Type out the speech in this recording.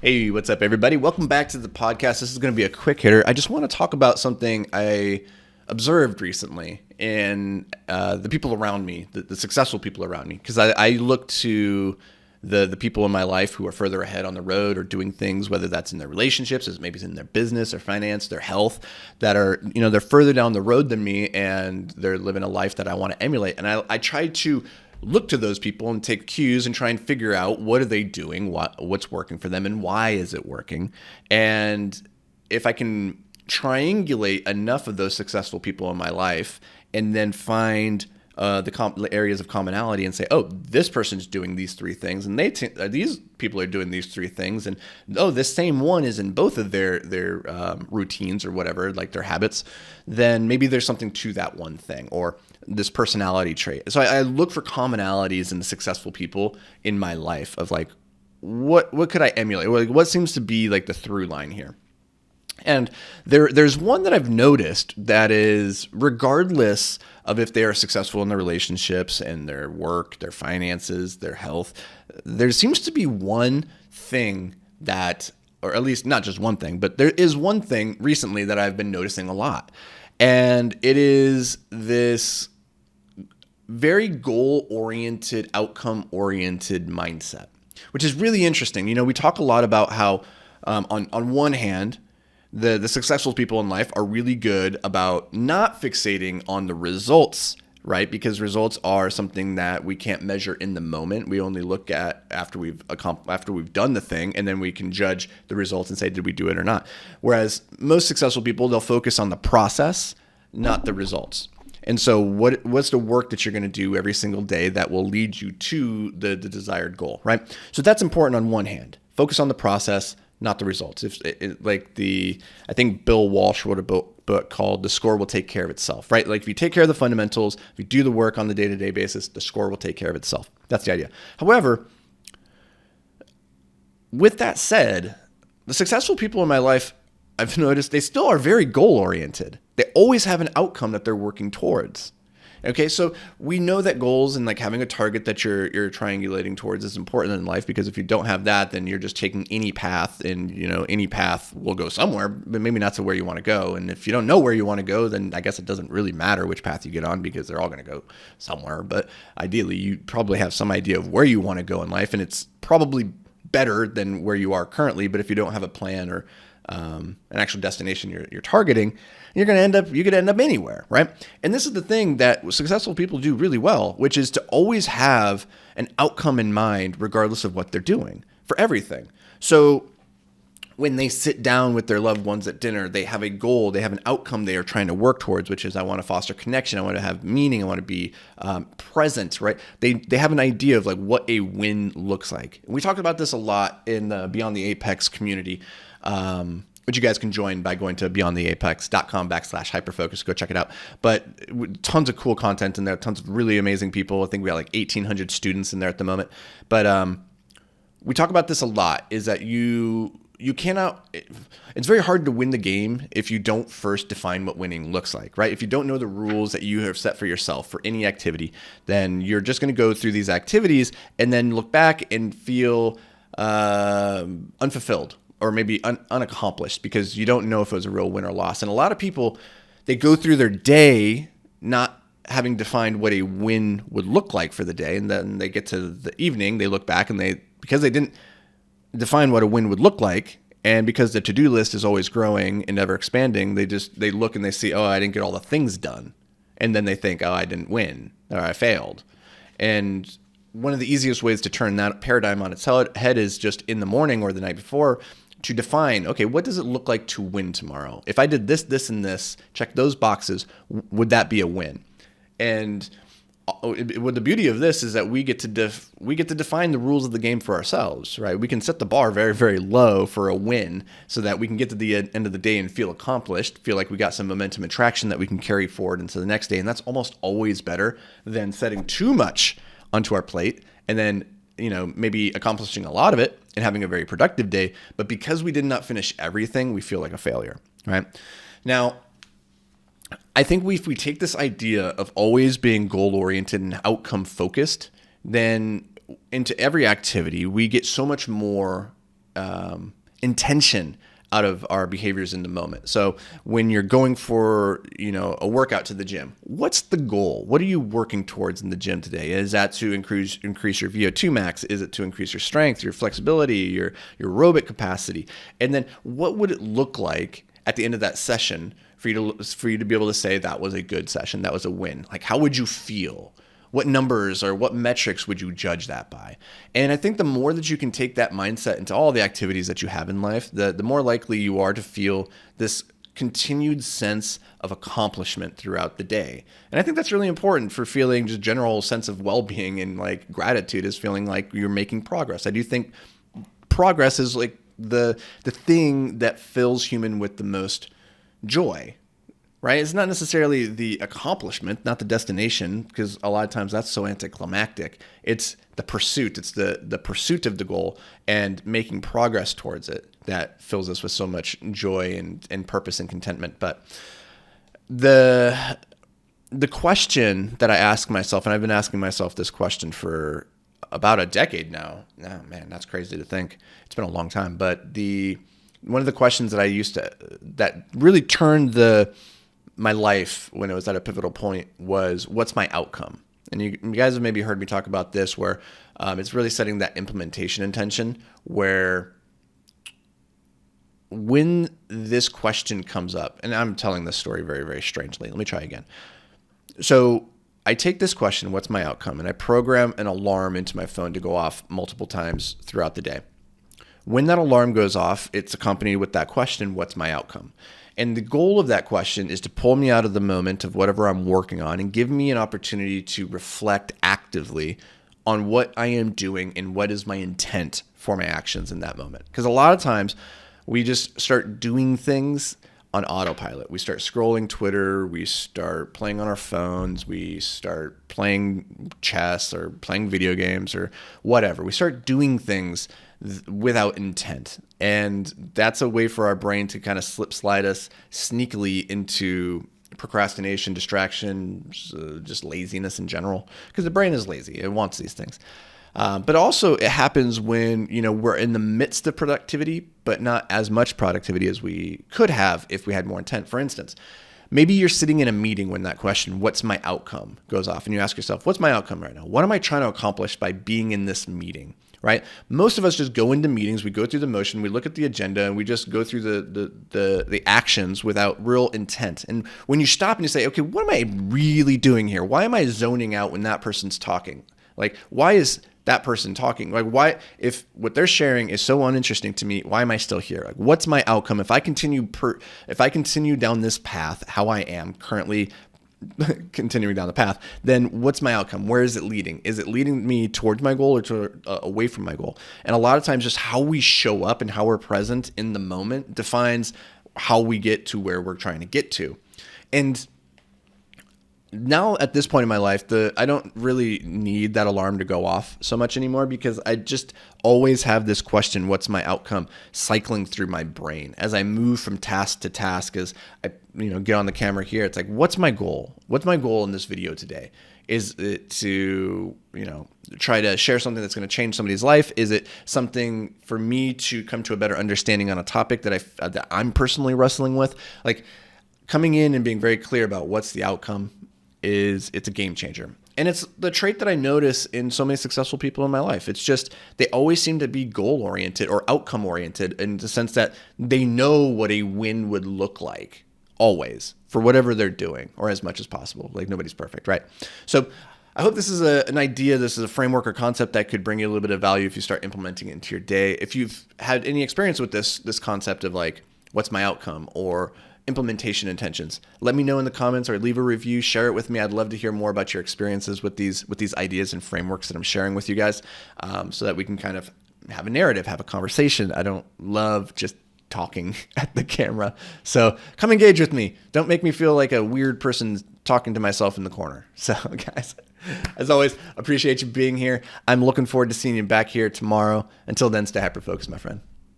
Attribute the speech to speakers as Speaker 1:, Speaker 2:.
Speaker 1: Hey, what's up, everybody? Welcome back to the podcast. This is going to be a quick hitter. I just want to talk about something I observed recently in the people around me, the successful people around me, because I look to the people in my life who are further ahead on the road or doing things, whether that's in their relationships, as maybe it's in their business, their finance, their health, that are, they're further down the road than me and they're living a life that I want to emulate. And I try to look to those people and take cues and try and figure out what are they doing, what's working for them, and why is it working. And if I can triangulate enough of those successful people in my life and then find the areas of commonality and say, oh, this person's doing these three things, and these people are doing these three things, and oh, this same one is in both of their routines or whatever, like their habits, then maybe there's something to that one thing or this personality trait. So I look for commonalities in the successful people in my life of like, what could I emulate? What seems to be like the through line here? And there's one that I've noticed that is, regardless of if they are successful in their relationships and their work, their finances, their health, there seems to be one thing that, or at least not just one thing, but there is one thing recently that I've been noticing a lot. And it is this very goal-oriented, outcome-oriented mindset, which is really interesting. We talk a lot about how, on one hand, the successful people in life are really good about not fixating on the results, right? Because results are something that we can't measure in the moment. We only look at after we've done the thing, and then we can judge the results and say, did we do it or not? Whereas most successful people, they'll focus on the process, not the results. And so what's the work that you're going to do every single day that will lead you to the desired goal, right? So that's important on one hand. Focus on the process, not the results. I think Bill Walsh wrote a book called The Score Will Take Care of Itself, right? Like if you take care of the fundamentals, if you do the work on the day-to-day basis, the score will take care of itself. That's the idea. However, with that said, the successful people in my life, I've noticed they still are very goal-oriented. They always have an outcome that they're working towards. Okay, so we know that goals and like having a target that you're triangulating towards is important in life, because if you don't have that, then you're just taking any path, and any path will go somewhere, but maybe not to where you want to go. And if you don't know where you want to go, then I guess it doesn't really matter which path you get on, because they're all going to go somewhere. But ideally, you probably have some idea of where you want to go in life, and it's probably better than where you are currently. But if you don't have a plan or an actual destination you're targeting, you could end up anywhere, right? And this is the thing that successful people do really well, which is to always have an outcome in mind, regardless of what they're doing, for everything. So when they sit down with their loved ones at dinner, they have a goal, they have an outcome they are trying to work towards, which is, I want to foster connection, I want to have meaning, I want to be present, right? They have an idea of like what a win looks like. And we talked about this a lot in the Beyond the Apex community, which you guys can join by going to beyondtheapex.com/hyperfocus. Go check it out. But tons of cool content in there, tons of really amazing people. I think we got like 1,800 students in there at the moment. But we talk about this a lot, is that you cannot, it's very hard to win the game if you don't first define what winning looks like, right? If you don't know the rules that you have set for yourself for any activity, then you're just going to go through these activities and then look back and feel unfulfilled, or maybe unaccomplished, because you don't know if it was a real win or loss. And a lot of people, they go through their day not having defined what a win would look like for the day. And then they get to the evening, they look back, and because they didn't define what a win would look like, and because the to-do list is always growing and never expanding, they look and they see, oh, I didn't get all the things done. And then they think, oh, I didn't win, or I failed. And one of the easiest ways to turn that paradigm on its head is just in the morning or the night before, to define, okay, what does it look like to win tomorrow? If I did this, this, and this, check those boxes, would that be a win? And the beauty of this is that we get to define the rules of the game for ourselves, right? We can set the bar very, very low for a win, so that we can get to the end of the day and feel accomplished, feel like we got some momentum and traction that we can carry forward into the next day. And that's almost always better than setting too much onto our plate and then maybe accomplishing a lot of it and having a very productive day, but because we did not finish everything, we feel like a failure, right? Now, I think if we take this idea of always being goal-oriented and outcome-focused, then into every activity, we get so much more intention out of our behaviors in the moment. So when you're going for, a workout to the gym, what's the goal? What are you working towards in the gym today? Is that to increase your VO2 max? Is it to increase your strength, your flexibility, your aerobic capacity? And then what would it look like at the end of that session for you to be able to say that was a good session, that was a win? Like, how would you feel? What numbers or what metrics would you judge that by? And I think the more that you can take that mindset into all the activities that you have in life, the more likely you are to feel this continued sense of accomplishment throughout the day. And I think that's really important for feeling just general sense of well-being, and like gratitude is feeling like you're making progress. I do think progress is like the thing that fills human with the most joy. Right? It's not necessarily the accomplishment, not the destination, because a lot of times that's so anticlimactic. It's the pursuit. It's the pursuit of the goal and making progress towards it that fills us with so much joy and purpose and contentment. But the question that I ask myself, and I've been asking myself this question for about a decade now. Oh, man, that's crazy to think. It's been a long time. But one of the questions that really turned my life when it was at a pivotal point was, what's my outcome? And you guys have maybe heard me talk about this, where it's really setting that implementation intention, where when this question comes up, and I'm telling this story very, very strangely. Let me try again. So I take this question, what's my outcome? And I program an alarm into my phone to go off multiple times throughout the day. When that alarm goes off, it's accompanied with that question, what's my outcome? And the goal of that question is to pull me out of the moment of whatever I'm working on and give me an opportunity to reflect actively on what I am doing and what is my intent for my actions in that moment. Because a lot of times we just start doing things on autopilot. We start scrolling Twitter, we start playing on our phones, we start playing chess or playing video games or whatever. We start doing things without intent. And that's a way for our brain to kind of slide us sneakily into procrastination, distraction, just laziness in general, because the brain is lazy. It wants these things. But also it happens when, we're in the midst of productivity, but not as much productivity as we could have if we had more intent. For instance, maybe you're sitting in a meeting when that question, what's my outcome, goes off, and you ask yourself, what's my outcome right now? What am I trying to accomplish by being in this meeting? Right? Most of us just go into meetings, we go through the motion, we look at the agenda, and we just go through the actions without real intent. And when you stop and you say, okay, what am I really doing here? Why am I zoning out when that person's talking? Like, why is that person talking? Like, why, if what they're sharing is so uninteresting to me, why am I still here? Like, what's my outcome if I continue down this path, how I am currently continuing down the path, then what's my outcome? Where is it leading? Is it leading me towards my goal or away from my goal? And a lot of times just how we show up and how we're present in the moment defines how we get to where we're trying to get to. And now at this point in my life, I don't really need that alarm to go off so much anymore, because I just always have this question, what's my outcome, cycling through my brain as I move from task to task. As I get on the camera here, it's like, what's my goal? What's my goal in this video today? Is it to try to share something that's going to change somebody's life? Is it something for me to come to a better understanding on a topic that I'm personally wrestling with? Like, coming in and being very clear about what's the outcome it's a game changer. And it's the trait that I notice in so many successful people in my life. It's just, they always seem to be goal-oriented or outcome-oriented, in the sense that they know what a win would look like, always, for whatever they're doing, or as much as possible. Like, nobody's perfect, right? So I hope this is an idea, this is a framework or concept that could bring you a little bit of value if you start implementing it into your day. If you've had any experience with this concept of like, what's my outcome, or implementation intentions, let me know in the comments or leave a review, share it with me. I'd love to hear more about your experiences with these ideas and frameworks that I'm sharing with you guys, so that we can kind of have a narrative, have a conversation. I don't love just talking at the camera. So come engage with me. Don't make me feel like a weird person talking to myself in the corner. So guys, as always, appreciate you being here. I'm looking forward to seeing you back here tomorrow. Until then, stay hyper-focused, my friend.